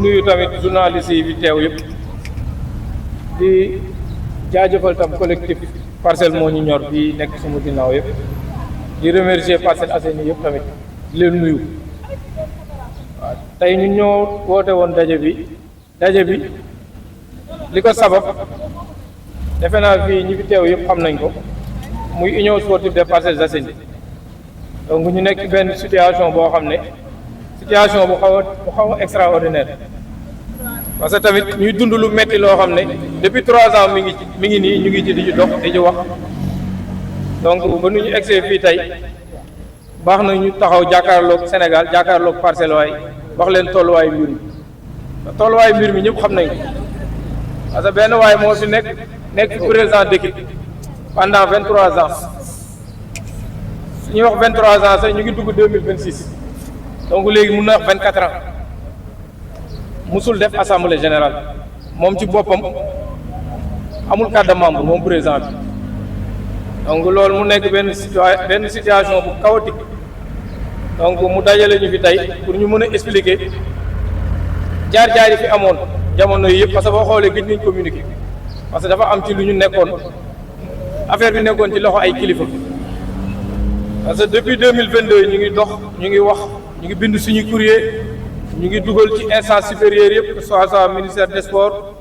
nuyu tamit journalistes yi fi teew yëpp di jaajëfal tam collectif Parcelles moo ñu ñor bi nekk sama ginnaaw yëpp di remercier Parcelles Assainies yëpp tamit di leen nuyu waaw tey ñun ñoo woote woon daje bi li ko sabab defe naa fii ñi fi teew yëpp xam nañ ko muy union sportive des Parcelles Assainies donc ñu nekk ci benn situation boo xam ne situation bu xaw a extraordinaire parce que tamit ñuy dund lu metti loo xam ne depuis 3 ans mi ngi nii ñu ngi ci di dox di ci wax donc ba nu ñu egsee fii tey baax na ñu taxaw jàkkaarloog Sénégal jàkkaarloog Parcelles waay wax leen tolluwaayu mbir mi tolluwaayu mbir mi ñëpp xam nañ ko parce que benn waay moo fi nekk président d'équipe pendant 23 ans su ñuy wax 23 ans sax ñu ngi dugg 2026 donc léegi mun na wax 24 ans musul def assemblée générale moom ci boppam amul carte de membre moom président bi donc loolu mu nekk benn situation bu chaotique donc mu dajale ñu fi tey pour ñu mën a expliquer jaar-jaar yi fi amoon jamono yi yëpp parce que boo xoolee gëj nañ communiquer parce que dafa am ci lu ñu nekkoon affaire bi nekkoon ci loxo ay kilifa parce que depuis 2022 ñu ngi dox ñu ngi wax ñu ngi bind suñu courrier ñu ngi dugal ci instance supérieure yëpp que soit ministère des sports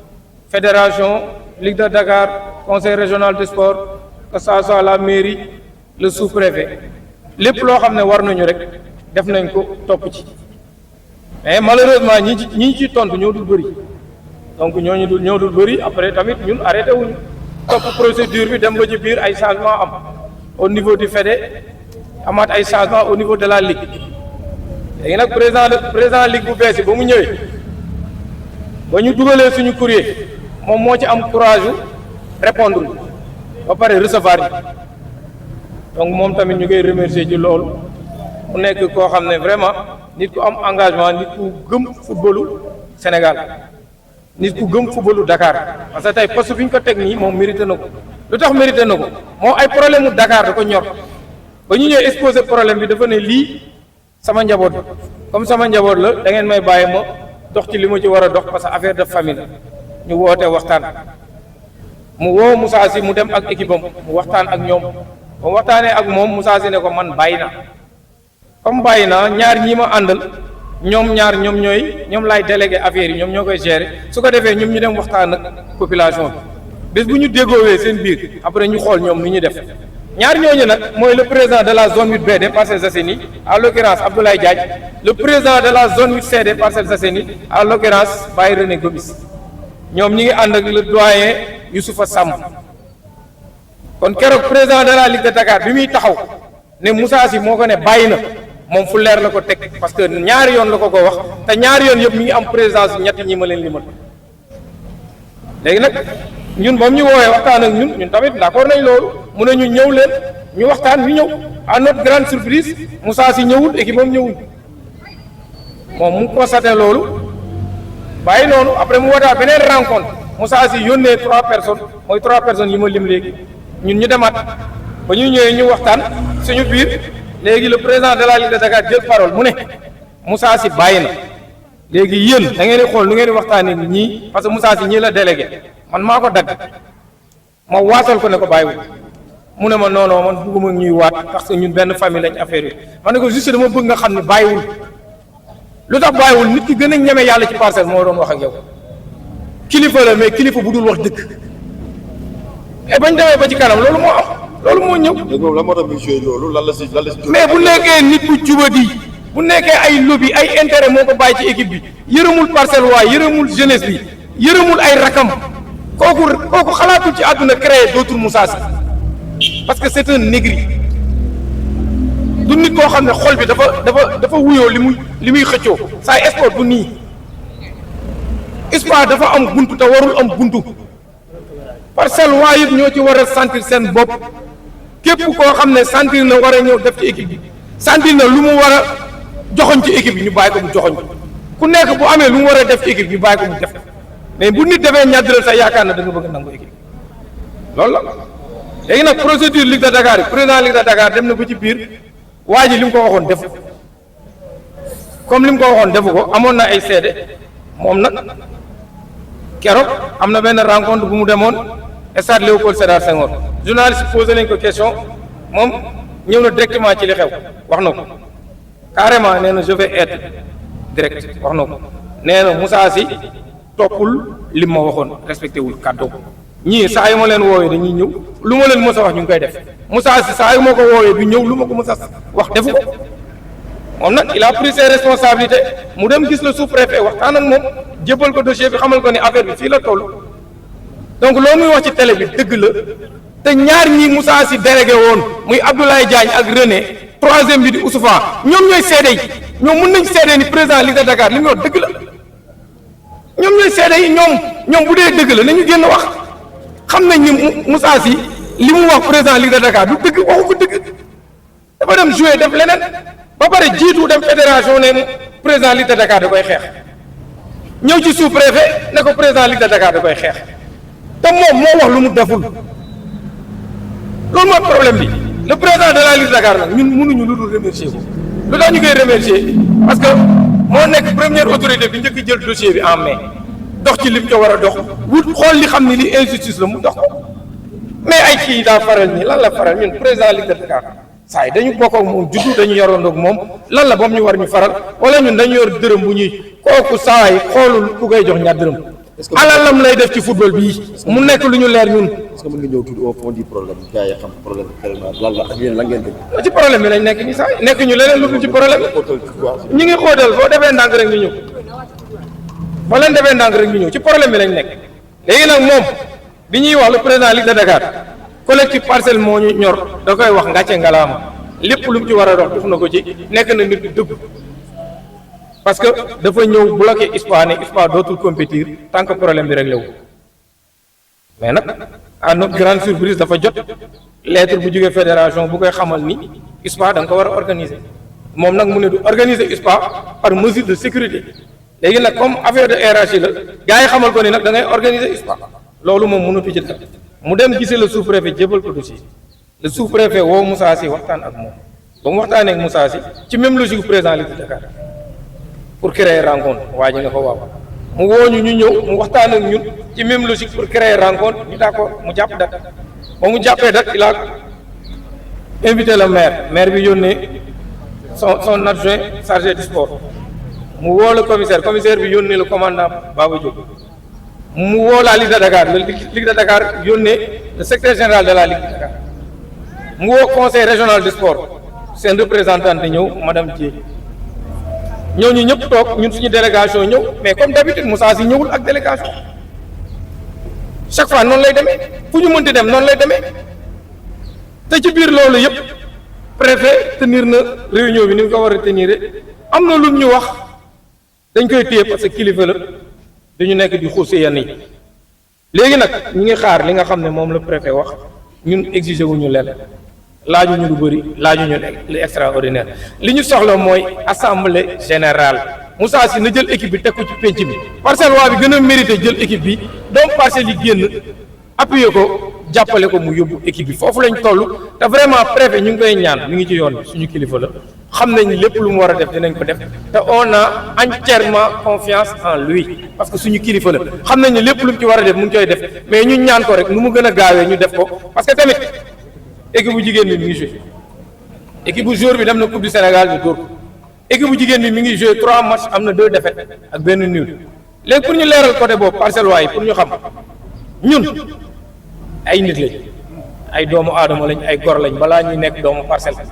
fédération Ligue de Dakar conseil régional des sports que soit la mairie le sous-préfet lépp loo xam ne war nañu rek def nañ ko topp ci mais malheureusement ñi ci tontu ñoo dul bëri donc ñoo dul bëri après tamit ñun arrêté wuñu topp procédure bi dem ba ci biir ay changement am au niveau du fédé amaat ay changement au niveau de la ligue léegi nag président ligue bu bees yi ba mu ñëwee ba ñu dugalee suñu courrier moom moo ci am courage répondre ba pare recevoir yi donc moom tamit ñu koy remercier ci loolu mu nekk koo xam ne vraiment nit ku am engagement nit ku gëm footballu Sénégal nit ku gëm footballu Dakar parce que tey poste bi ñu ko teg nii moom mérité na ko lu tax mérité na ko moom ay problème mu Dakar da ko ñor ba ñu ñëw exposé problème bi dafa ne lii sama njaboot comme sama njaboot la da ngeen may bàyyi ma dox ci li ma ci war a dox parce que affaire de famille ñu woote waxtaan mu woo Moussa Sy mu dem ak équipe am mu waxtaan ak ñoom ba waxtaanee ak moom Moussa Sy ne ko man bàyyi na comme bàyyi naa ñaar ñi ma àndal ñoom ñoom laay délégué affaire yi ñoom ñoo koy gérer su ko defee ñoom ñu dem waxtaan ak population bi bés bu ñu déggoowee seen biir après ñu xool ñoom ni ñu def ñaar ñooñu nag mooy le président de la zone 8B des Parcelles Assainies à l'occurrence Abdoulaye Diagne le président de la zone 8C des Parcelles Assainies à l'occurrence Baye René Gomis ñoom ñi ngi ànd ak le doyen Youssoufa Samb kon keroog président de la Ligue de Dakar bi muy taxaw ne Moussa Sy moo ko ne bàyyi na moom fu leer la ko teg parce que ñaari yoon la ko wax te ñaari yoon yëpp mi ngi am présidence ñetti ñi ma leen limal léegi nag ñun ba mu ñu woowee waxtaan ak ñun tamit d'accord nañ loolu mu ne ñu ñëw leen ñu waxtaan ñu ñëw à notre grande surprise Moussa Sy ñëwul équipe moom ñëwul moom mu constaté loolu bàyyi noonu après mu wootaa beneen rencontre Moussa Sy yónnee 3 personnes mooy 3 personnes yi ma lim léegi ñun ñu demaat ba ñu ñëwee ñu waxtaan suñu biir léegi le président de la Ligue de Dakar jël parole mu ne Moussa Sy bàyyi na léegi yéen da ngeen di xool nu ngeen di waxtaanee ñii parce que Moussa Sy ñii la délégué man maa ko dagg ma waatal ko ne ko bàyyiwul mu ne ma non non man bëgguma ñuy waat parce que ñun benn famille lañ affaire yi ma ne ko juste dama bëgg nga xam ne bàyyiwul lu tax bàyyiwul nit ki gën a ñeme yàlla ci parcelle moo doon wax ak yow kilifa la mais kilifa bu dul wax dëgg et bañ demee ba ci kanam loolu moo am loolu moo ñëw. léegi lan moo tax monsieur loolu lan la si. mais bu nekkee nit ku jubadi bu nekkee ay lobby ay intérêt moo ko bàyyi ci équipe bi yërëmul parcelle waay yërëmul jeunesse bi yërëmul ay rakam kooku xalaatul ci àdduna créer d'autres Moussa Sy parce que c'est un négri du nit koo xam ne xol bi dafa wuyoo li muy xëccoo saa sport bu nii sport dafa am buntu te warul am buntu parcelle waay yëpp ñoo ci war a sentir seen bopp képp koo xam ne sentir na war a ñëw def ci équipe bi sentir na lu mu war a joxoñ ci équipe bi ñu bàyyi ko mu joxoñ ku nekk bu amee lu mu war a def ci équipe bi ñu bàyyi ko mu def mais bu nit defee ñàddral sax yaakaar na da nga bëgg nangu équipe loolu la léegi nag procédure Ligue de Dakar yi président Ligue de Dakar dem na ba ci biir waa ji li mu ko waxoon defu comme li mu ko waxoon defu ko amoon na ay seede moom nag keroog am na benn rencontre bu mu demoon stade Léopold Sédar Senghor journaliste posé nañ ko question moom ñëw na directement ci li xew wax na ko carrément nee na je vais être direct wax na ko nee na Moussa Sy toppul li ma waxoon respecté wul kàddu ñii saa yu ma leen woowee dañuy ñëw lu ma leen mës a wax ñu ngi koy def Moussa Sy saa yu ma ko woowee du ñëw lu ma ko mës a wax defu ko moom nag il a pris ses responsabilités mu dem gis le sous-préfet waxtaan ak moom jébbal ko dossier bi xamal ko ni affaire bi fii la toll donc loolu muy wax ci télé bi dëgg la te ñaar ñi Moussa Sy délégué woon muy Abdoulaye Diagne ak René troisième bi di Oussoufa ñoom ñooy seede yi ñoom mun nañ seede ni président Ligue de Dakar li muy wax dëgg la ñoom ñooy seede yi ñoom bu dee dëgg la nañu génn wax xam nañ ni Moussa Sy li mu wax président Ligue de Dakar du dëgg waxu ko dëgg dafa dem jouer def leneen ba pare jiitu dem fédération ne président Ligue de Dakar da koy xeex ñëw ci sous-préfet ne ko président Ligue de Dakar da koy xeex te moom moo wax lu mu deful loolu mooy problème bi le président de la Ligue de Dakar nag ñun mënuñu lu dul remercier ko lu tax ñu koy remercier parce que moo nekk première autorité bi njëkk jël dossier bi en main dox ci lim ca war a dox wut xool li xam ni li injustice la mu dox ko mais ay kii daa faral nii lan la faral ñun président Ligue de Dakar saa yi dañu bokk ak moom juddu dañu yoroon ak moom lan la ba mu ñu war ñu faral wala ñun dañu yor dërëm bu ñuy kooku saa yi xoolul ku koy jox ñaar dërëm alalam lay def ci football bii mu nekk lu ñu leer ñun. est-ce que mën nga ñëw tuuti au fond du problème gars yi xam problème bi lan la ak yéen la ngeen dégg. ci problème bi lañ nekk nii saa yi nekk ñu leneen lu dul ci problème bi ñu ngi xóotal boo defee ndànk rek ñu ñëw boo leen defee ndànk rek ñu ñëw ci problème bi lañ nekk léegi nag moom bi ñuy wax le président Ligue de Dakar collectif Parcelles moo ñu ñor da koy wax ngàcce ngalaama lépp lu mu ci war a dox def na ko ci nekk na nit dëgg parce que dafa ñëw bloqué ISPA ne ISPA dootul compétir tant que problème bi réglé wu mais nag à notre grande surprise dafa jot lettre bu jógee fédération bu koy xamal ni ISPA da nga ko war a organiser moom nag mu ne du organiser ISPA par mesure de sécurité léegi nag comme affaire de hiérarchie la gars yi xamal ko ni nag da ngay organiser ISPA loolu moom mënatu ci dara mu dem gisee le sous-préfet jébal ko dossier le sous-préfet woo Moussa Sy waxtaan ak moom ba mu waxtaanee ak Moussa Sy ci même logique président Ligue de Dakar pour créer rencontre waa ji ne ko waaw mu woo ñu ñëw mu waxtaan ak ñun ci même logique pour créer rencontre ñu d'accord mu jàpp date ba mu jàppee date il a invité le maire bi yónnee son adjoint chargé du sport mu woo le commissaire bi yónnee le commandant Baba Diop mu woo la Ligue de Dakar le Ligue de Dakar yónnee le secrétaire général de la Ligue de Dakar mu woo conseil régional du sport seen représentante ñëw madame Dieng ñooñu ñëpp toog ñun suñu délégation ñëw mais comme d'habitude Moussa Sy ñëwul ak délégation chaque fois noonu lay demee fu ñu mënti dem noonu lay demee te ci biir loolu yëpp préfet tenir na réunion bi ni mu ko war a tenir am na lu ñu wax dañ koy téye parce que kilifa la dañu nekk di xuuse yenn yi léegi nag ñu ngi xaar li nga xam ne moom la préfet wax ñun exiger wuñu leen laaju ñu lu bëri laaju ñu lu extraordinaire li ñu soxla mooy assemblée générale Moussa Sy na jël équipe bi teg ko ci penc bi Parcelles waa bi gën a mérité jël équipe bi donc Parcelles yi génn appuyer ko jàppale ko mu yóbbu équipe bi foofu lañ toll te vraiment préfet ñu ngi koy ñaan mi ngi ci yoon bi suñu kilifa la xam nañ lépp lu mu war a def dinañ ko def te on a entièrement confiance en lui parce que suñu kilifa la xam nañ ne lépp lu mu ci war a def mu ngi koy def mais ñu ñaan ko rek nu mu gën a gaawee ñu def ko parce que tamit équipe bu jigéen bi mi ngi joué équipe bu jour bi dem na coupe du Sénégal bi dóor ko équipe bu jigéen bi mi ngi joué 3 matchs am na 2 défaites ak benn nul léegi pour ñu leeral côté boobu Parcelles waay pour ñu xam ñun ay nit lañ ay doomu aadama lañ ay gor lañ balaa ñuy nekk doomu Parcelles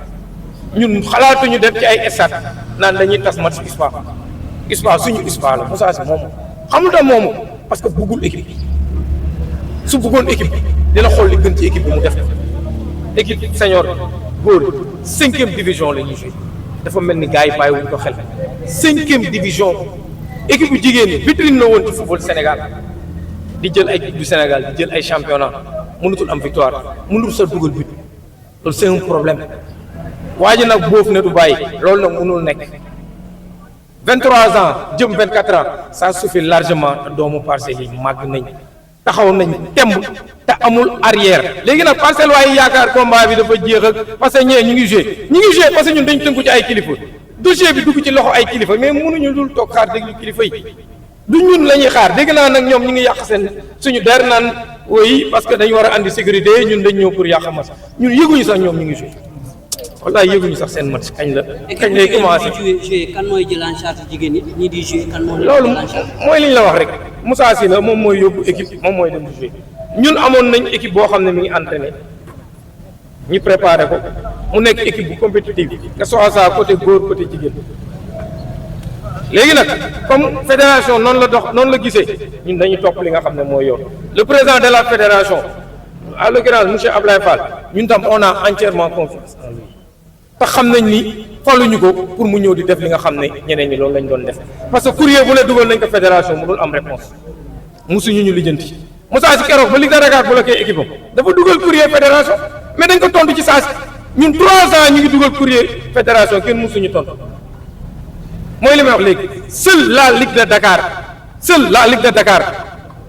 ñun xalaatuñu def ci ay stade naan dañuy tas match ISPA suñu ISPA la Moussa Sy moomu xamul tax moomu parce que bëggul équipe bi su bëggoon équipe bi dina xool li gën ci équipe bi mu def équipe senior góor 5e division la ñuy joué dafa mel ni gars yi bàyyiwuñ ko xel 5e division équipe bu jigéen ñi vitrine la woon ci football Sénégal di jël ay coupe du Sénégal di jël ay championnat mënutul am victoire mënutul sa dugal but loolu c'est un problème waa ji nag boofu ne du bàyyi loolu nag mënul nekk 23 ans jëm 24 ans ça suffit largement te doomu Parcelles yi màgg nañ taxaw nañ temb te amul arrière léegi nag Parcelles waaye yaakaar combat bi dafa jeex ak parce que ñee ñu ngi joué parce que ñun dañ tënku ci ay kilifa dossier bi dugg ci loxo ay kilifa mais mënuñu dul toog xaar déglu kilifa yi du ñun la ñuy xaar dégg naa nag ñoom ñu ngi yàq seen suñu der naan woy parce que dañu war a andi sécurité ñun dañ ñëw pour yàq match ñun yëguñu sax ñoom ñu ngi joué wallaay yëguñu sax seen match kañ lay commencé. joué kan mooy jël en charge jigéen ñi di joué kan moo loolu mooy li ñu la wax rek Moussa Sy la moom mooy yóbbu équipe moom mooy dem joué ñun amoon nañ équipe boo xam ne mi ngi entraîné ñu préparé ko mu nekk équipe bu compétitive que soit ça côté góor côté jigéen léegi nag comme fédération noonu la dox noonu la gisee ñun dañuy topp li nga xam ne mooy yoon le président de la fédération à l'occurrence monsieur Ablaye Fall ñun tam on a entièrement confiance en lui te xam nañ ni faluñu ko pour mu ñëw di def li nga xam ne ñeneen ñi loolu lañ doon def parce que courrier bu ne dugal nañ ko fédération mu dul am réponse musuñu ñu lijjanti Moussa Sy keroog ba Ligue de Dakar bloqué équipe am dafa dugal courrier fédération mais dañ ko tontu ci saa si ñun 3 ans ñu ngi dugal courrier fédération kenn musuñu tontu mooy li may wax léegi seule la Ligue de Dakar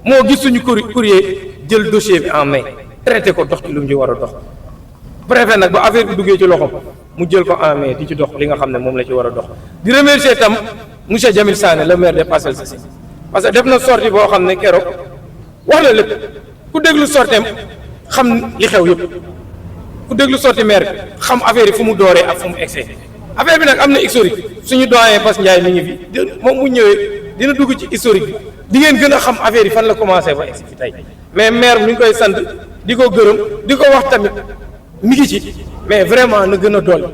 moo gis suñu courrier jël dossier bi en main traité ko dox ci lu mu ci war a dox préfet nag ba affaire bi duggee ci loxom mu jël ko en main di ci dox li nga xam ne moom la ci war a dox di remercier itam monsieur Jamil Sané le maire de Parcelles Assainies parce que def na sortie boo xam ne keroog wax na lépp ku déglu sorteem xam li xew yëpp ku déglu sortie maire bi xam affaire yi fu mu dooree ak fu mu egsee affaire bi nag am na historique suñu doyen Bass Ndiaye mi ngi fi moom mu ñëwee dina dugg ci historique bi di ngeen gën a xam affaire yi fan la commencé ba egsi fi tey mais maire mi ngi koy sant di ko gërëm di ko wax tamit mi ngi ci mais vraiment na gën a dolli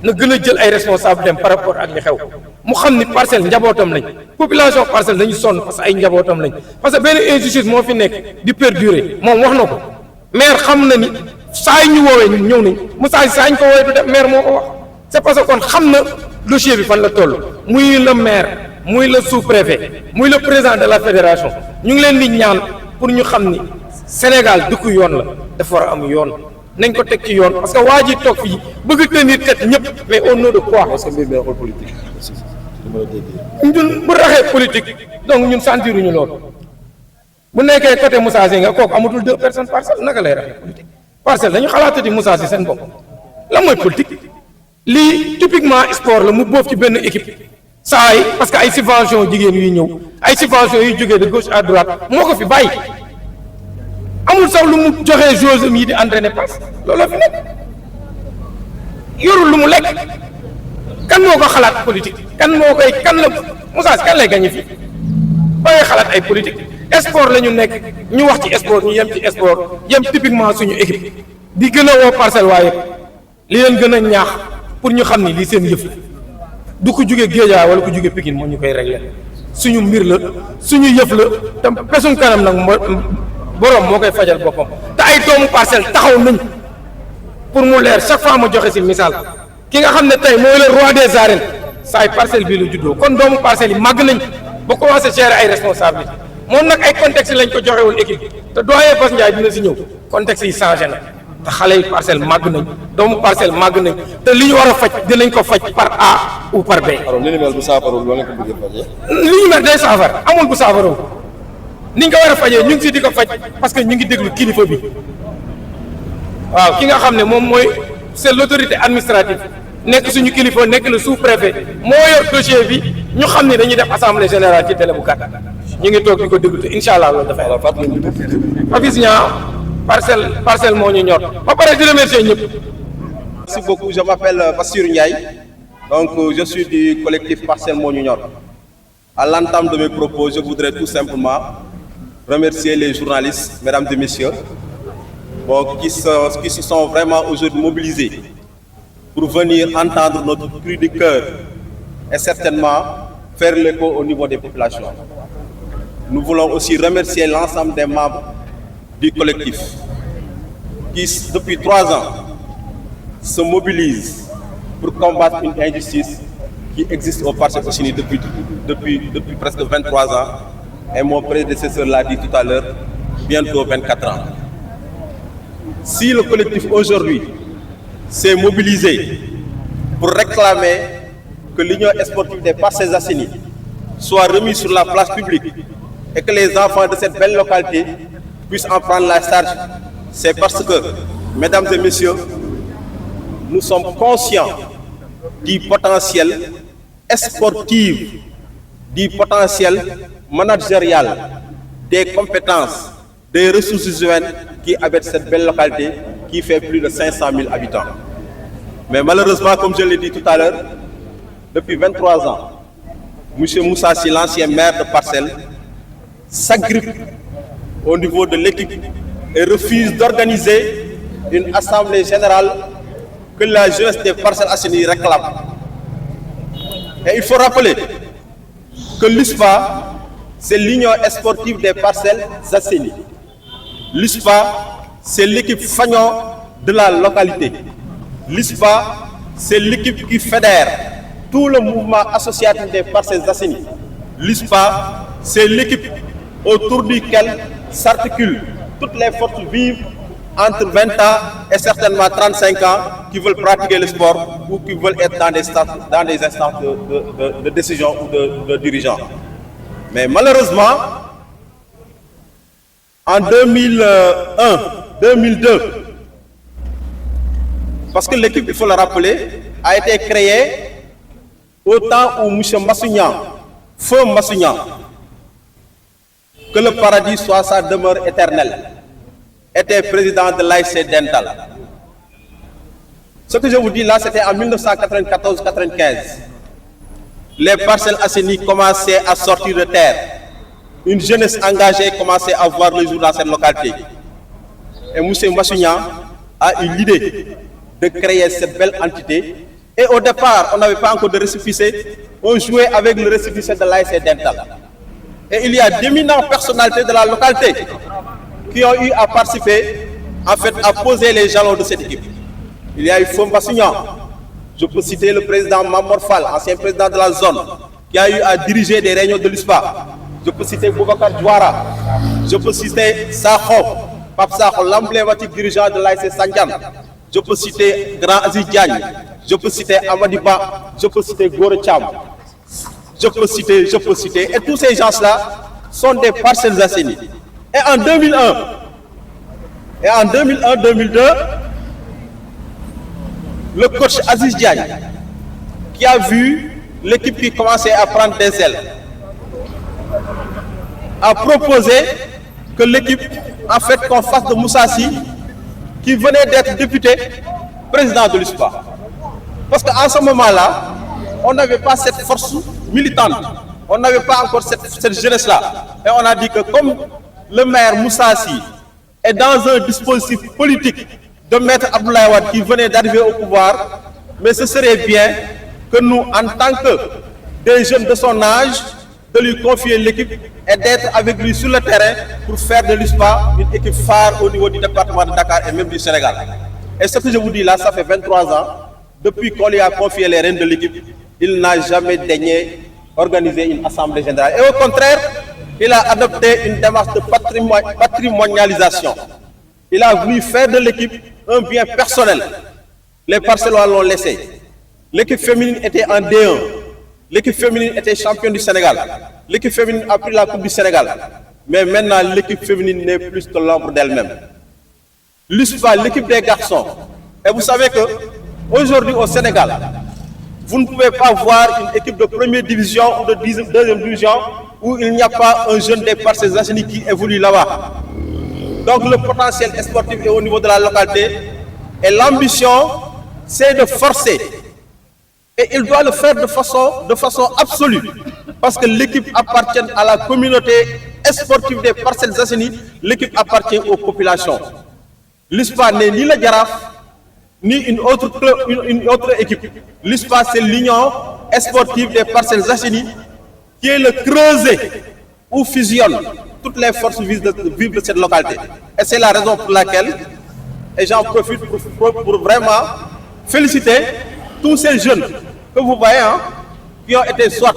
na gën a jël ay responsable dem par rapport ak li xew mu xam ni Parcelles njabootam lañ population Parcelles dañu sonn parce que ay njabootam lañ parce que benn injustice moo fi nekk di perdurer moom wax na ko maire xam na ni saa ñu woowee ñun ñëw nañ Moussa Sy saa ñu ko woowee du def maire moo ko wax c'est parce que kon xam na dossier bi fan la toll muy le maire muy le sous-préfet muy le président de la fédération ñu ngi leen di ñaan pour ñu xam ni Sénégal dëkku yoon la dafa war a am yoon nañ ko teg ci yoon parce que waa ji toog fii bëgg tenir tête ñëpp mais au nom de quoi. parce que mbir mi nekkul politique aussi li ma la déggee. ñun bu raxee politique donc ñun sentiruñu loolu bu nekkee côté Moussa Sy nga kooku amatul 2 personnes Parcelles naka lay raxee politique Parcelles dañu xalaatati Moussa Sy seen bopp la mooy politique lii typiquement sport la mu boof ci benn équipe saa yi parce que ay subventions jigéen yuy ñëw ay subventions yuy jógee de gauche à droite moo ko fi bàyyi amul sax lu mu joxee joueurs yi di entraîner passe looloo fi nekk yorul lu mu lekk kan moo ko xalaat politique kan la Moussa Sy kan lay gagné fii ba ngay xalaat ay politique sport la ñu nekk ñu wax ci sport ñu yem ci sport yem typiquement suñu équipe di gën a woo Parcelles waaye li leen gën a ñaax pour ñu xam ni lii seen yëf du ko jóge Guédiawaye wala ko jóge Pikine moo ñu koy régler suñu mbir la suñu yëf la te pesum kanam nag boroom moo koy fajal boppam te ay doomu Parcelles taxaw nañ pour mu leer chaque fois ma joxe ci misaal ki nga xam ne tey mooy le roi des arènes saa ay Parcelles bii la juddoo kon doomu Parcelles yi màgg nañ ba commencé gérer ay responsabilités moom nag ay contexte lañ ko joxe woon équipe te doyen Bass Ndiaye dina si ñëw contexte yi changé na te xale yi Parcelles màgg nañ doomu Parcelles màgg nañ te li ñu war a faj dinañ ko faj par A ou par B. alors li ni mel bu saafaru loolu lañ ko bëggee fajee. li ñu mel day saafara amul bu saafara ni nga ko war a fajee ñu ngi si di ko faj parce que ñu ngi déglu kilifa bi waaw ki nga xam ne moom mooy c'est l'autorité administrative nekk suñu kilifa nekk le sous-préfet moo yor dossier bi ñu xam ne dañuy def assemblée générale ci télé bu gàtt ñu ngi toog di ko déglu te incha allah loolu dafay. alors fàttali ñu Papis Niang Parcelles moo ñu ñor ba pare di remercier ñëpp. Merci beaucoup, je m'appelle Bassirou Ndiaye, donc je suis du collectif Parcelles moo ñu ñor. À l'entame de mes propos, je voudrais tout simplement remercier les journalistes, mesdames et messieurs, qui se sont vraiment aujourd'hui mobilisés pour venir entendre notre cri du cœur et certainement faire l'écho au niveau des populations. Nous voulons aussi remercier l'ensemble des membres du collectif qui, depuis 3 ans, se mobilisent pour combattre une injustice qui existe au Parcelles Assainies depuis presque 23 ans. Et mon prédécesseur l'a dit tout à l'heure, bientôt 24 ans. Si le collectif aujourd'hui s'est mobilisé pour réclamer que l'Union sportive des Parcelles Assainies soit remise sur la place publique et que les enfants de cette belle localité puissent en prendre la charge, c'est parce que, mesdames et messieurs, nous sommes conscients du potentiel sportif du potentiel managérial, des compétences, des ressources humaines qui habitent cette belle localité qui fait plus de 500 000 habitants. Mais malheureusement, comme je l'ai dit tout à l'heure, depuis 23 ans, M. Moussassi, l'ancien maire de Parcelles, s'agrippe au niveau de l'équipe et refuse d'organiser une assemblée générale que la jeunesse des Parcelles Assainies réclame. Et il faut rappeler que l'USPA, c'est l'Union sportive des Parcelles Assainies. L'USPA, c'est l'équipe fagnon de la localité. L'USPA, c'est l'équipe qui fédère tout le mouvement associatif des Parcelles Assainies. L'USPA, c'est l'équipe autour duquel s'articulent toutes les forces vives entre 20 ans et certainement 35 ans qui veulent pratiquer le sport ou qui veulent être dans des instances de décision ou de dirigeants. Mais malheureusement, en 2001, 2002, parce que l'équipe, il faut le rappeler, a été créée au temps où M. Massougnan, feu Massougnan, que le paradis soit sa demeure éternelle, était président de l'ASC Dental. Ce que je vous dis là, c'était en 1994-95. Les Parcelles Assainies commençaient à sortir de terre. Une jeunesse engagée commençait à voir le jour dans cette localité. Et M. Massougnan a eu l'idée de créer cette belle entité. Et au départ, on n'avait pas encore de récépissé. On jouait avec le récépissé de l'ASC Dental. Et il y a d'éminentes personnalités de la localité qui ont eu à participer, en fait, à poser les jalons de cette équipe. Il y a eu Fom Massougnan. Je peux citer le président Mamor Fall, ancien président de la zone, qui a eu à diriger des réunions de l'USPA. Je peux citer Boubacar Douara. Je peux citer Sakho, Pape Sakho, l'emblématique dirigeant de l'ASC Sandian. Je peux citer Grand Aziz Diagne. Je peux citer Amadiba. Je peux citer Gore Cham. Je peux citer. Et tous ces gens-là sont des Parcelles Assainies. Et en 2001-2002, le coach Aziz Diagne, qui a vu l'équipe qui commençait à prendre des ailes, a proposé que l'équipe, en fait, qu'on fasse de Moussassi, qui venait d'être député, président de l'USPA. Parce qu'en ce moment-là, on n'avait pas cette force militante, on n'avait pas encore cette jeunesse-là. Et on a dit que comme le maire Moussassi est dans un dispositif politique de maître Abdoulaye Wade qui venait d'arriver au pouvoir, mais ce serait bien que nous, en tant que des jeunes de son âge, de lui confier l'équipe et d'être avec lui sur le terrain pour faire de l'USPA une équipe phare au niveau du département de Dakar et même du Sénégal. Et ce que je vous dis là, ça fait 23 ans, depuis qu'on lui a confié les rênes de l'équipe, il n'a jamais daigné organiser une assemblée générale. Et au contraire, il a adopté une démarche de patrimonialisation. Il a voulu faire de l'équipe un bien personnel. Les Parcellois l'ont laissé. L'équipe féminine était en D1. L'équipe féminine était championne du Sénégal. L'équipe féminine a pris la Coupe du Sénégal. Mais maintenant, l'équipe féminine n'est plus que l'ombre d'elle-même. L'USPA, l'équipe des garçons. Et vous savez que aujourd'hui au Sénégal, vous ne pouvez pas voir une équipe de première division ou de deuxième division où il n'y a pas un jeune des Parcelles Assainies qui évolue là-bas. Donc le potentiel sportif est au niveau de la localité et l'ambition, c'est de forcer. Et il doit le faire de façon absolue. Parce que l'équipe appartient à la communauté sportive des Parcelles Assainies, l'équipe appartient aux populations. L'USPA n'est ni le Jaraaf, ni une autre équipe. L'USPA, c'est l'Union sportive des Parcelles Assainies, qui est le creuset où fusionnent toutes les forces vives de cette localité. Et c'est la raison pour laquelle, et j'en profite pour vraiment féliciter tous ces jeunes que vous voyez, qui ont été soit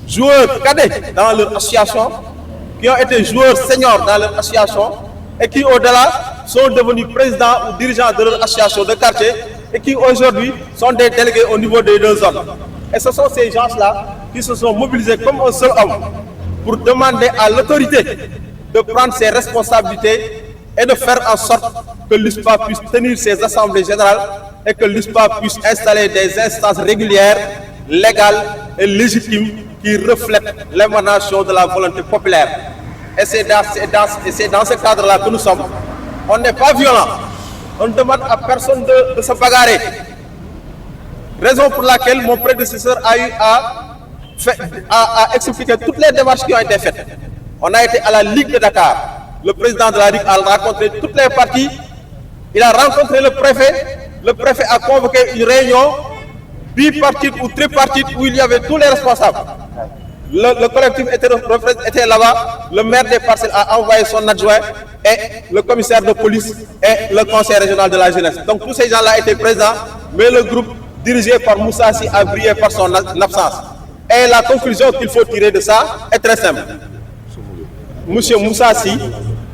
joueurs cadets dans leur association, qui ont été joueurs seniors dans leur association, et qui au-delà sont devenus présidents ou dirigeants de leur association de quartier, et qui aujourd'hui sont des délégués au niveau des deux zones. Et ce sont ces gens-là qui se sont mobilisés comme un seul homme pour demander à l'autorité de prendre ses responsabilités et de faire en sorte que l'USPA puisse tenir ses assemblées générales et que l'USPA puisse installer des instances régulières, légales et légitimes qui reflète l'émanation de la volonté populaire. Et c'est dans ce cadre-là que nous sommes. On n'est pas violent. On ne demande à personne de se bagarrer. Raison pour laquelle mon prédécesseur a eu à expliquer toutes les démarches qui ont été faites. On a été à la Ligue de Dakar. Le président de la Ligue a rencontré toutes les parties. Il a rencontré le préfet. Le préfet a convoqué une réunion bipartite ou tripartite où il y avait tous les responsables. Le collectif était là-bas. Le maire des Parcelles a envoyé son adjoint et le commissaire de police et le conseil régional de la jeunesse. Donc tous ces gens-là étaient présents, mais le groupe dirigé par Moussa Sy a brillé par son absence. Et la conclusion qu'il faut tirer de ça est très simple. Monsieur Moussa Sy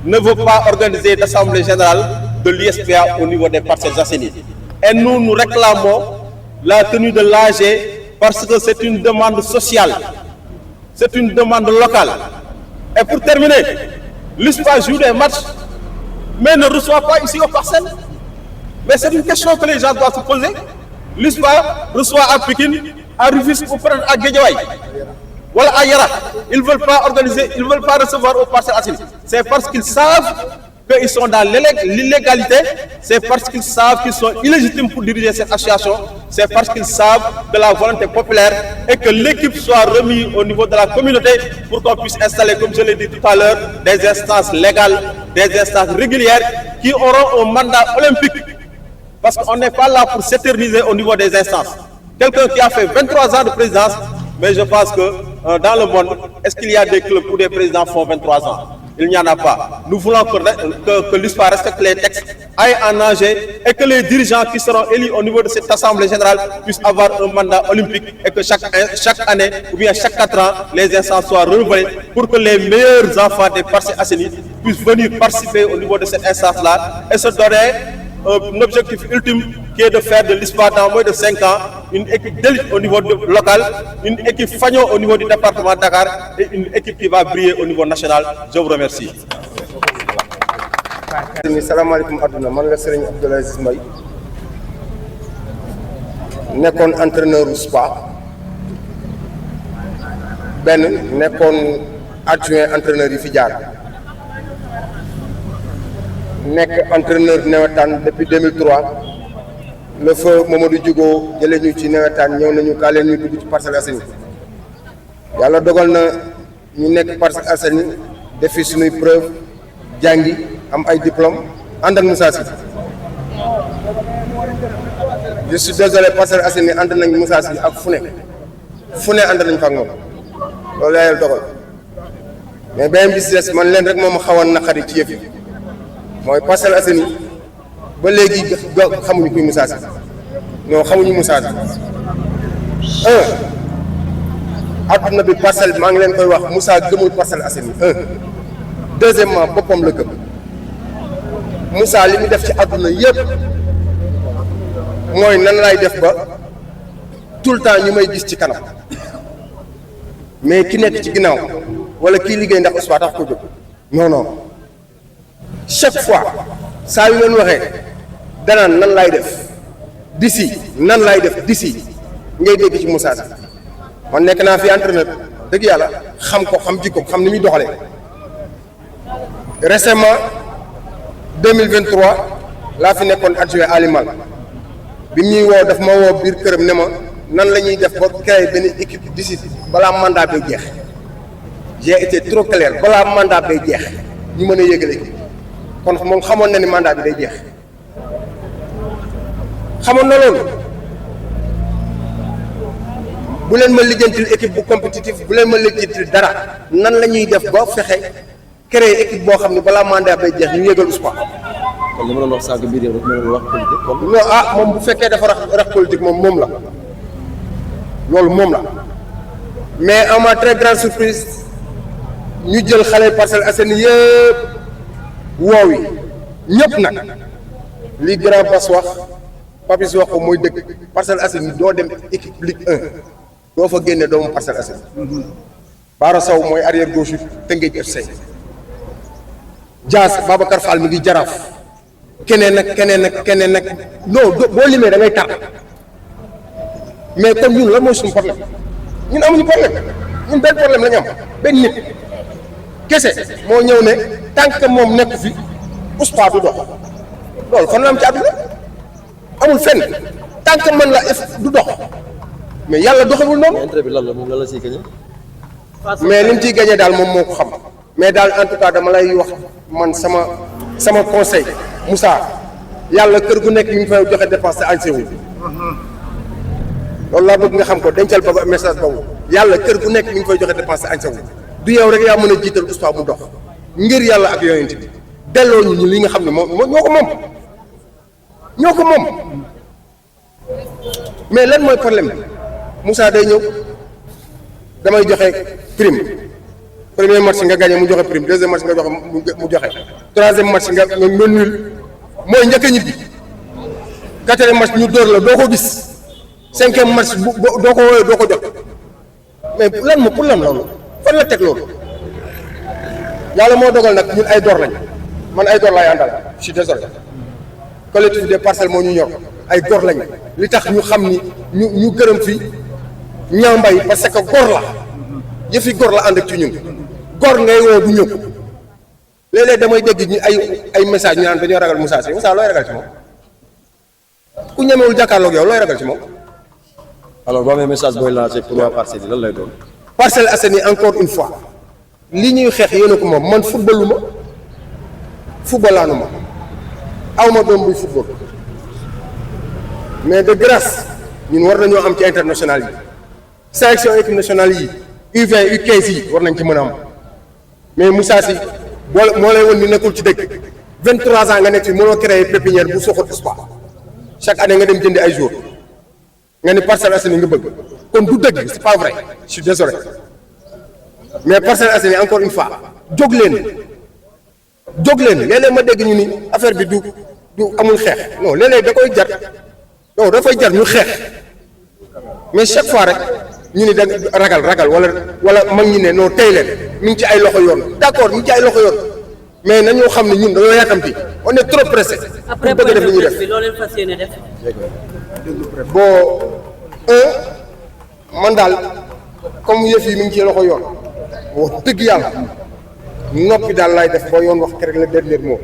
ne veut pas organiser d'assemblée générale de l'ISPA au niveau des Parcelles Assainies. Et nous réclamons la tenue de l'AG parce que c'est une demande sociale, c'est une demande locale. Et pour terminer, l'ISPA joue des matchs, mais ne reçoit pas ici aux Parcelles. Mais c'est une question que les gens doivent se poser. L'ISPA reçoit à Pékin, à Rufisque ou à Guédiawaye. Voilà à Yara. Ils ne veulent pas organiser, ils ne veulent pas recevoir aux Parcelles Assainies. C'est parce qu'ils savent qu'ils sont dans l'illégalité, c'est parce qu'ils savent qu'ils sont illégitimes pour diriger cette association, c'est parce qu'ils savent de la volonté populaire et que l'équipe soit remise au niveau de la communauté pour qu'on puisse installer, comme je l'ai dit tout à l'heure, des instances légales, des instances régulières qui auront un mandat olympique. Parce qu'on n'est pas là pour s'éterniser au niveau des instances. Quelqu'un qui a fait 23 ans de présidence, mais je pense que dans le monde, est-ce qu'il y a des clubs où des présidents font 23 ans? Il n'y en a pas. Nous voulons que l'ISPA respecte les textes, aille en danger et que les dirigeants qui seront élus au niveau de cette assemblée générale puissent avoir un mandat olympique et que chaque année ou bien chaque 4 ans, les instances soient renouvelées pour que les meilleurs enfants des Parcelles Assainies puissent venir participer au niveau de cette instance-là et se donner un objectif ultime qui est de faire de l'ISPA dans moins de 5 ans une équipe d'élite au niveau local, une équipe fagnon au niveau du département de Dakar et une équipe qui va briller au niveau national. Je vous remercie. Salaamaaleykum àdduna man la Serigne Abdoul Aziz Mbaye nekkoon entraîneur SPA benn nekkoon adjoint entraîneur yi fi jaar nekk entraîneur nawetaan depuis 2003 le feu Mamadou Diogo jëlee ñu ci nawetaan ñëw nañu kaa leen ñu dugg ci Parcelles Assainies yàlla dogal na ñu nekk Parcelles Assainies def fi suñuy preuve jàngi am ay diplôme ànd ak Moussa Sy je suis désolé Parcelles Assainies ànd nañ Moussa Sy ak fu ne ànd nañ fa ak moom loolu la yàlla dogal mais beneen bis des man leen rek moom xawoon naqari ci yëf yi mooy Parcelles Assainies ba léegi xamuñu kuy Moussa Sy non xamuñu Moussa Sy adduna bi parcelle maa ngi leen koy wax Moussa gëmul Parcelles Assainies deuxièmement boppam la gëm Moussa li mu def ci adduna yëpp mooy nan lay def ba tout le temps ñu may gis ci kanam mais ki nekk ci ginnaaw wala kii liggéey ndax Ouspa tax ko jóg non chaque fois saa yu leen waxee danaan nan lay def d'ici nan lay def d'ici ngay dégg ci Moussa Sy man nekk naa fi entraîneur dëgg yàlla xam ko xam jikko xam ni muy doxalee récemment 2023 laa fi nekkoon adjoint alimal bi ñuy woo daf ma woo biir këram ne ma nan la ñuy def ba créer benn équipe d'ici balaa mandat bay jeex j'ai été trop clair balaa mandat bay jeex ñu mën a yëgale équipe kon moom xamoon na ni mandat bi day jeex xamoon na loolu bu leen ma lijjantil équipe bu compétitif bu leen ma lijjantil dara nan la ñuy def ba fexe créer équipe boo xam ne balaa mandat bay jeex ñu yëgal Ouspa. kon li ma doon wax sànq biir yow rek ma doon wax politique comme. non moom bu fekkee dafa rax politique moom la loolu moom la mais à ma très grande surprise ñu jël xale Parcelles Assainies yëpp woow yi ñëpp nag li grand Bass wax Papis wax ko mooy dëgg Parcelles Assainies doo dem équipe Ligue 1 doo fa génne doomu Parcelles Assainies Baara Sow mooy arrière gauche Teungueth FC Dias Babacar Fall mi ngi Jaraaf keneen ak non boo limee da ngay tar mais kon ñun lan mooy suñu problème ñun amuñu problème ñun benn problème la ñu am benn nit kese moo ñëw ne tant que moom nekk fi USPA du dox loolu fan la am ci àdduna amul fenn tant que man la du dox mais yàlla doxewul noonu. intérêt bi lan la moom lan la siy gagné. mais li mu ciy gagné daal moom moo ko xam mais daal en tout cas dama lay wax man sama conseil Moussa yàlla kër gu nekk mi ngi fay joxe dépense te añse wu loolu laa bëgg nga xam ko dencal ba message boobu yàlla kër gu nekk mi ngi fay joxe dépense te añse wu du yow rek yaa mën a jiital USPA mu dox ngir yàlla ak yonent bi delloo ñu li nga xam ne moom ñoo ko moom mais lan mooy problème bi Moussa day ñëw damay joxe prime premier match nga gagné mu joxe prime deuxième match nga joxe mu joxe troisième match nga nul mooy njëkk a ñibbi quatrième match ñu dóor la doo ko gis cinquième match doo ko woowee doo ko jot mais lan mo pour lan loolu fan la teg loolu yàlla moo dogal nag ñun ay door lañ man ay door laay àndal je suis désolé collectif des parcelles moo ñu ñor ay góor lañ li tax ñu xam ni ñu gërëm fi ñaambay parce que góor la yëfi góor la ànd ak ci ñun góor ngay woo du ñëw léeg-léeg damay dégg ñu ay message ñu naan dañoo ragal Moussa Sy Moussa looy ragal ci moom ku ñemewul jàkkaarloog yow looy ragal ci moom. alors boo amee message booy lancé pour waa Parcelles yi lan lay doon. Parcelles Assainies encore une fois li ñuy xeex yéen ko moom man footballuma footballaanuma awma doom buy football mais de grâce ñun war nañoo am ci international yi sélection équipe nationale yi U20 U15 yi war nañ ci mën a am mais Moussa Sy moo lay won ni nekkul ci dëkk 23 ans nga nekk fi mënoo créer pépinière bu soxal USPA chaque année nga dem jëndi ay jours nga ni Parcelles Assainies nga bëgg kon du dëgg c'est pas vrai je suis désolé mais Parcelles Assainies encore une fois jóg leen léeg-léeg ma dégg ñu ni affaire bi du amul xeex non léeg-léeg da koy jar non dafay jar ñu xeex mais chaque fois rek ñu ni da ragal wala mag ñi ne non tey leen mi ngi ci ay loxo yoon d'accord mi ngi ci ay loxo yoon mais nañoo xam ne ñun dañoo yàkkamti on est trop pressé. après bëgg def li ñuy def bi loo leen fas yéene def. bon man daal comme yëf yi mi ngi ci loxo yoon wax dëgg yàlla noppi daal laay def ba yoon wax rek le dernier mot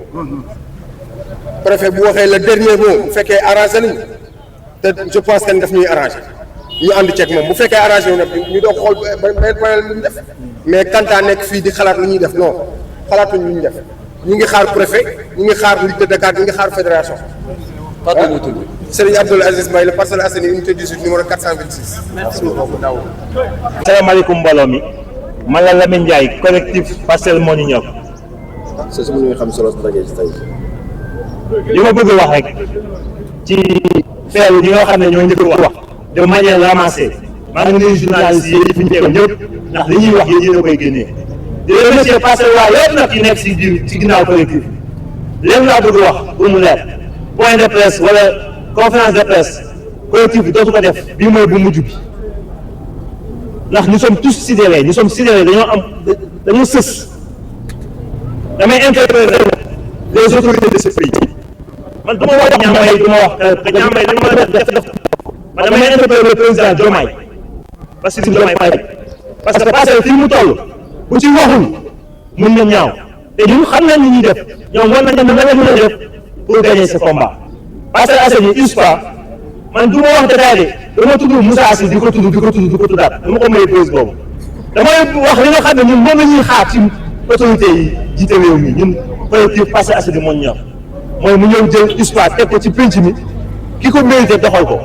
préfet bu waxee le dernier mot bu fekkee arrangé nañu te je pense que daf ñuy arrangé ñu ànd ceeg moom bu fekkee arrangé wu nag ñu doog xool benn problème lu ñu def mais kantaa nekk fii di xalaat lu ñuy def non xalaatuñ lu ñu def ñu ngi xaar préfet ñu ngi xaar Ligue de Dakar ñu ngi xaar fédération. Fatou Moutou. Serigne Abdoul Aziz Mbaye la Parcelles Assainies unité 18 numéro 426. merci beaucoup. salaamaaleykum mbooloo mi man la Lamine Ndiaye collectif Parcelles moo ñu ñor. c'est ce que ñu xam solo rajo tey. li ma bëgg wax rek ci feeru yi nga xam ne ñoo njëkk wax de manière ramassée maa ngi nuyu journalistes yi fi ñu teew ñëpp ndax li ñuy wax yéen a koy génnee di remercier Parcelles waa yëpp nag yi nekk si biir ci ginnaaw collectif léegi laa bëgg wax pour mu leer point de presse wala conférence de presse collectif bi dootu ko def bii mooy bu mujj bi ndax nous sommes tous sidérés dañoo sës damay interpeller les autorités de ce pays man du ma wax Niambay du ma wax Niambay dañu ma def man damay interpeller le président Diomaye parce que Parcelles fii mu toll bu ci waxul mun na ñaaw te ñun xam nañ li ñuy def ñoom war nañ ne la mën a def pour gagner ce combat Parcelles Assainies USPA man du ma wax détaillé dama tudd Moussa Sy di ko tuddaat dama ko may pause boobu damay wax li nga xam ne ñun moom la ñuy xaar ci autorité yi jiite réew mi ñun collectif Parcelles Assainies moo ñor mooy mu ñëw jël USPA teg ko ci pénc mi ki ko mérité doxal ko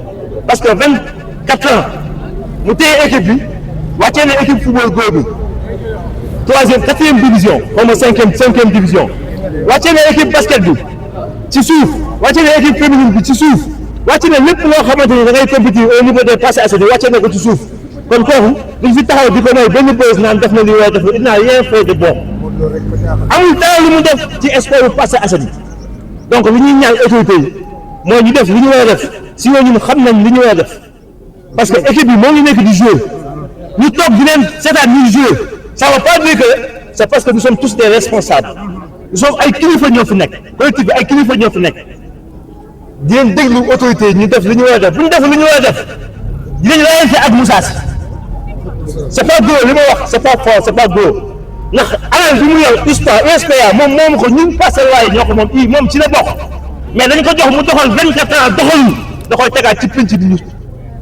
parce que 24 ans mu téye équipe bi wàccee na équipe football góor bi 4e division comme 5e division wàccee na équipe basket bi ci suuf wàccee na équipe féminine bi ci suuf wàccee na lépp loo xamante ni da ngay compétir au niveau des Parcelles Assainies wàccee na ko ci suuf kon kooku duñ fi taxaw di ko may benn bës naan def na li war a def il n'a rien fait de bon amul dara lu mu def ci sport Parcelles Assainies donc li ñuy ñaan autorité yi mooy ñu def li ñu war a def si ñun xam nañ li ñu war a def parce que équipe bi moo ngi nekk di jouer ñu toog di leen seetaan ñuy jouer ça ne veut pas dire que c'est parce que nous sommes tous des responsables nous sommes ay kilifa ñoo fi nekk collectif bi ay kilifa ñoo fi nekk di leen déglu autorité yi ñu def li ñu war a def bu ñu def li ñu war a def dinañ rayante ak Moussa Sy c'est pas gros li ma wax c'est pas fort c'est pas gros ndax alal bi mu yor USPA moom ko ñun Parcelles waaye ñoo ko moom ci la bokk mais dañ ko jox mu doxal 24 ans doxalul da koy tegaat ci penc bi ñu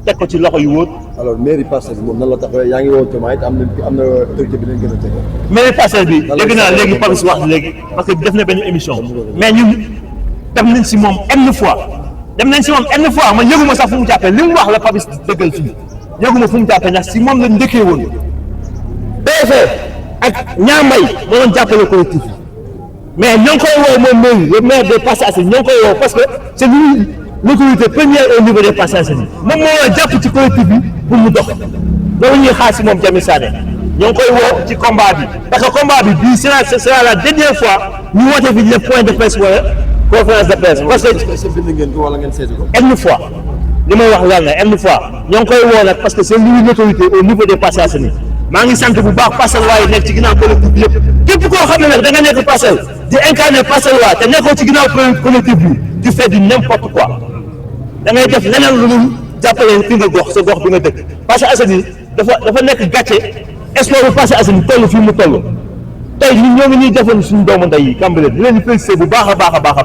teg ko ci loxo yu wóor. alors mairie Parcelles moom nan la taxawee yaa ngi woo Diomaye am na autorité bi leen gën a tege. mairie Parcelles bi dégg naa léegi Papis wax léegi parce que def na benn émission mais ñun dem nañ si moom une fois man yëguma sax fu mu jàppee li mu wax la Papis dëggal fii yëguma fu mu jàppee ndax si moom la ndëkkee woon BFM ak Niambay moo doon jàppale collectif mais ñoo ngi koy woo moom mairie le maire de Parcelles Assainies ñoo ngi koy woo parce que c'est lui l'autorité première au niveau des Parcelles Assainies moom moo war a jàpp ci collectif bi pour mu dox loolu ñuy xaar si moom Jamil Sané ñoo ngi koy woo ci combat bi parce que combat bi bii sera la dernière fois ñu woote fi def point de presse wala conférence de presse parce que bind ngeen ko wala ngeen seeti ko. une fois li may wax lan la une fois ñoo ngi koy woo nag parce que c'est lui l'autorité au niveau des Parcelles Assainies maa ngi sant bu baax Parcelles waaye nekk ci ginnaaw collectif bi yëpp képp koo xam ne nag da nga nekk Parcelles di incarner Parcelles waaye te nekkoo ci ginnaaw collectif bi tu fais du n'importe quoi da ngay def leneen lu dul jàppale fi nga gox sa gox bi nga dëkk Parcelles Assainies dafa nekk gàcce espoir bu Parcelles Assainies toll fii mu toll tey ñun ñoo ngi ñuy defoon suñu doomu ndey yi Cambérène di leen di féliciter bu baax a baax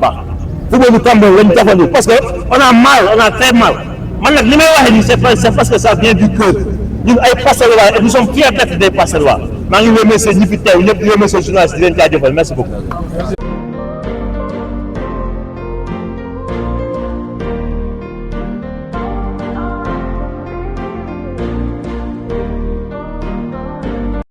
footballu Cambérène lañ defoon parce que on a très mal man nag li may waxee nii c'est parce que ça vient du cœur ñun ay Parcelles waa et nous sommes fiers d'être des Parcelles waa maa ngi remercier ñi fi teew ñëpp di remercier journaliste di leen jaajëfal merci beaucoup.